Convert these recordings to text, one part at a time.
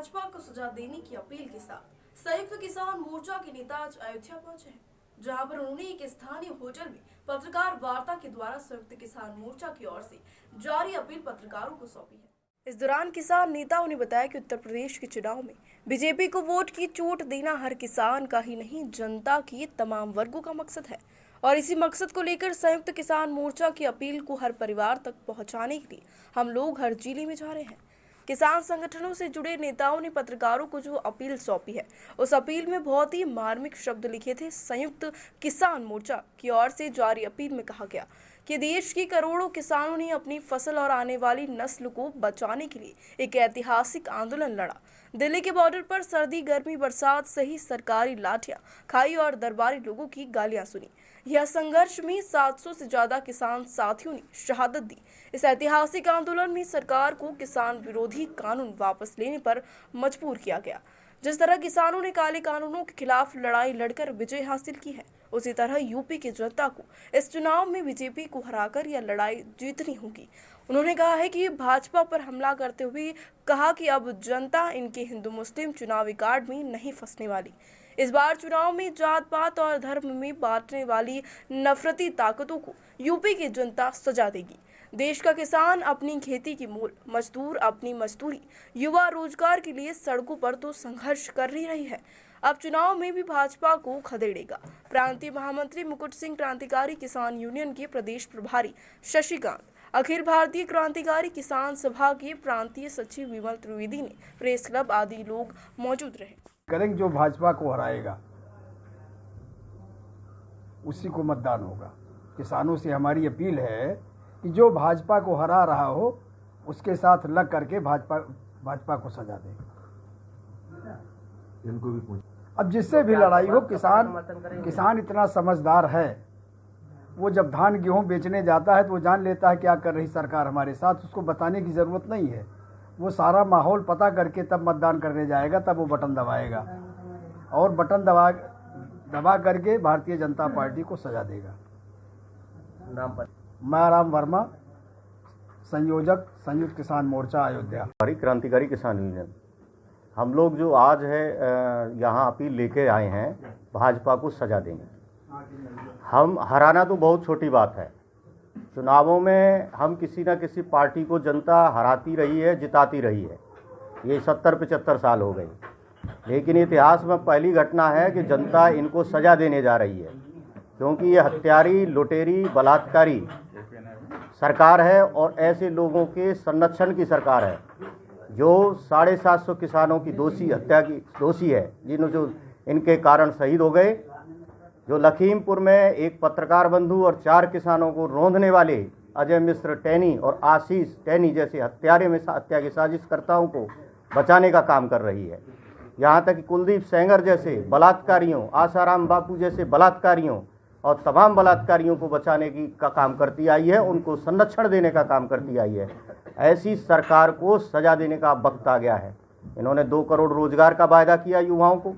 भाजपा को सजा देने की अपील के साथ संयुक्त किसान मोर्चा के नेता आज अयोध्या पहुंचे हैं, जहां पर उन्होंने एक स्थानीय होटल में पत्रकार वार्ता के द्वारा संयुक्त किसान मोर्चा की ओर से जारी अपील पत्रकारों को सौंपी है। इस दौरान किसान नेताओं ने बताया कि उत्तर प्रदेश के चुनाव में बीजेपी को वोट की चोट देना हर किसान का ही नहीं, जनता की तमाम वर्गों का मकसद है और इसी मकसद को लेकर संयुक्त किसान मोर्चा की अपील को हर परिवार तक पहुंचाने के लिए हम लोग हर जिले में जा रहे हैं। किसान संगठनों से जुड़े नेताओं ने पत्रकारों को जो अपील सौंपी है, उस अपील में बहुत ही मार्मिक शब्द लिखे थे। संयुक्त किसान मोर्चा की ओर से जारी अपील में कहा गया कि देश के करोड़ों किसानों ने अपनी फसल और आने वाली नस्ल को बचाने के लिए एक ऐतिहासिक आंदोलन लड़ा। दिल्ली के बॉर्डर पर सर्दी, गर्मी, बरसात सही सरकारी लाठियां खाई और दरबारी लोगों की गालियां सुनी। यह संघर्ष में 700 से ज्यादा किसान साथियों ने शहादत दी। इस ऐतिहासिक आंदोलन में सरकार को किसान विरोधी कानून वापस लेने पर मजबूर किया गया। जिस तरह किसानों ने काले कानूनों के खिलाफ लड़ाई लड़कर विजय हासिल की है, उसी तरह यूपी की जनता को इस चुनाव में बीजेपी को हराकर यह लड़ाई जीतनी होगी। उन्होंने कहा है कि भाजपा पर हमला करते हुए कहा कि अब जनता इनके हिंदू मुस्लिम चुनावी कार्ड में नहीं फंसने वाली। इस बार चुनाव में जात पात और धर्म में बांटने वाली नफरती ताकतों को यूपी की जनता सजा देगी। देश का किसान अपनी खेती की मूल, मजदूर अपनी मजदूरी, युवा रोजगार के लिए सड़कों पर तो संघर्ष कर ही रही है, अब चुनाव में भी भाजपा को खदेड़ेगा। प्रांतीय महामंत्री मुकुट सिंह, क्रांतिकारी किसान यूनियन के प्रदेश प्रभारी शशिकांत, अखिल भारतीय क्रांतिकारी किसान सभा के प्रांतीय सचिव विमल त्रिवेदी ने प्रेस क्लब आदि लोग मौजूद रहे। करेंगे जो भाजपा को हराएगा उसी को मतदान होगा। किसानों से हमारी अपील है कि जो भाजपा को हरा रहा हो उसके साथ लग करके भाजपा को सजा दे। इनको भी पूछ, अब जिससे भी लड़ाई हो, किसान इतना समझदार है, वो जब धान गेहूं बेचने जाता है तो वो जान लेता है क्या कर रही सरकार हमारे साथ। उसको बताने की ज़रूरत नहीं है, वो सारा माहौल पता करके तब मतदान करने जाएगा, तब वो बटन दबाएगा और बटन दबा करके भारतीय जनता पार्टी को सजा देगा। नाम पर मैं राम वर्मा, संयोजक संयुक्त किसान मोर्चा अयोध्या। क्रांतिकारी किसान यूनियन हम लोग जो आज है यहाँ अपील लेके आए हैं, भाजपा को सजा देंगे। हम हराना तो बहुत छोटी बात है, चुनावों में हम किसी न किसी पार्टी को जनता हराती रही है, जिताती रही है। ये 70-75 साल हो गए, लेकिन इतिहास में पहली घटना है कि जनता इनको सजा देने जा रही है, क्योंकि ये हत्यारी, लुटेरी, बलात्कारी सरकार है और ऐसे लोगों के संरक्षण की सरकार है जो 750 किसानों की हत्या की दोषी है, जो इनके कारण शहीद हो गए। जो लखीमपुर में एक पत्रकार बंधु और 4 किसानों को रौंदने वाले अजय मिश्र टैनी और आशीष टैनी जैसे हत्या के साजिशकर्ताओं को बचाने का काम कर रही है। यहाँ तक कि कुलदीप सेंगर जैसे बलात्कारियों, आसाराम बापू जैसे बलात्कारियों और तमाम बलात्कारियों को बचाने का काम करती आई है, उनको संरक्षण देने का काम करती आई है। ऐसी सरकार को सजा देने का वक्त आ गया है। इन्होंने 2 करोड़ रोजगार का वायदा किया युवाओं को,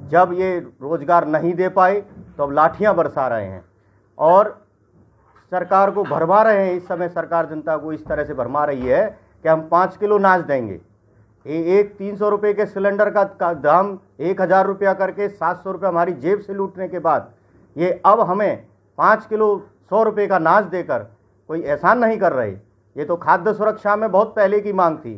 जब ये रोजगार नहीं दे पाए तो अब लाठियां बरसा रहे हैं और सरकार को भरमा रहे हैं। इस समय सरकार जनता को इस तरह से भरमा रही है कि हम 5 किलो अनाज देंगे। एक 300 रुपये के सिलेंडर का दाम 1000 रुपया करके 700 रुपये हमारी जेब से लूटने के बाद ये अब हमें 5 किलो 100 रुपये का अनाज देकर कोई एहसान नहीं कर रहे। ये तो खाद्य सुरक्षा में बहुत पहले की मांग थी,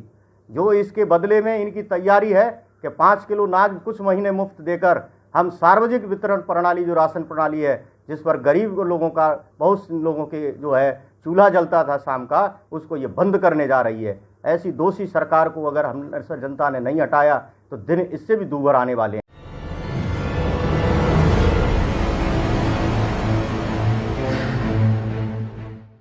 जो इसके बदले में इनकी तैयारी है कि 5 किलो अनाज कुछ महीने मुफ्त देकर हम सार्वजनिक वितरण प्रणाली, जो राशन प्रणाली है, जिस पर गरीब लोगों का, बहुत लोगों के जो है चूल्हा जलता था शाम का, उसको ये बंद करने जा रही है। ऐसी दोषी सरकार को अगर हम जनता ने नहीं हटाया तो दिन इससे भी दूभर आने वाले हैं।